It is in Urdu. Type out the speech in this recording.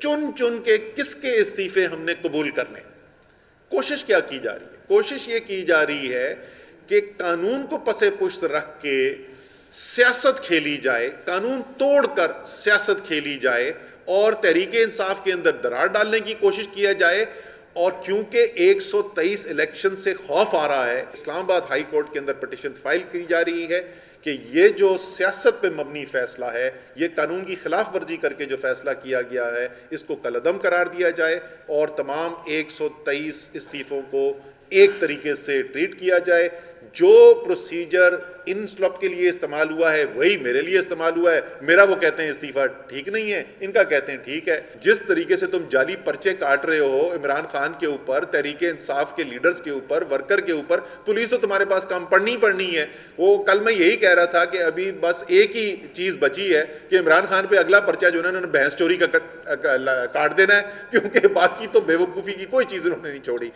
چن چن کے کس کے استعفے ہم نے قبول کرنے. کوشش کیا کی جا رہی ہے؟ کوشش یہ کی جا رہی ہے کہ قانون کو پس پشت رکھ کے سیاست کھیلی جائے، قانون توڑ کر سیاست کھیلی جائے اور تحریک انصاف کے اندر درار ڈالنے کی کوشش کیا جائے. اور کیونکہ 123 الیکشن سے خوف آ رہا ہے، اسلام آباد ہائی کورٹ کے اندر پٹیشن فائل کی جا رہی ہے کہ یہ جو سیاست پہ مبنی فیصلہ ہے، یہ قانون کی خلاف ورزی کر کے جو فیصلہ کیا گیا ہے، اس کو کالعدم قرار دیا جائے اور تمام 123 استعفوں کو ایک طریقے سے ٹریٹ کیا جائے. جو پروسیجر ان سب کے لیے استعمال ہوا ہے وہی میرے لیے استعمال ہوا ہے. میرا وہ کہتے ہیں استعفیٰ ٹھیک نہیں ہے، ان کا کہتے ہیں ٹھیک ہے. جس طریقے سے تم جعلی پرچے کاٹ رہے ہو عمران خان کے اوپر، تحریک انصاف کے لیڈرز کے اوپر، ورکر کے اوپر، پولیس تو تمہارے پاس کام پڑنی ہے. وہ کل میں یہی کہہ رہا تھا کہ ابھی بس ایک ہی چیز بچی ہے کہ عمران خان پہ اگلا پرچہ جو ہے انہوں نے بھینس چوری کا کاٹ دینا ہے، کیونکہ باقی تو بے وقوفی کی کوئی چیز انہوں نے نہیں چھوڑی.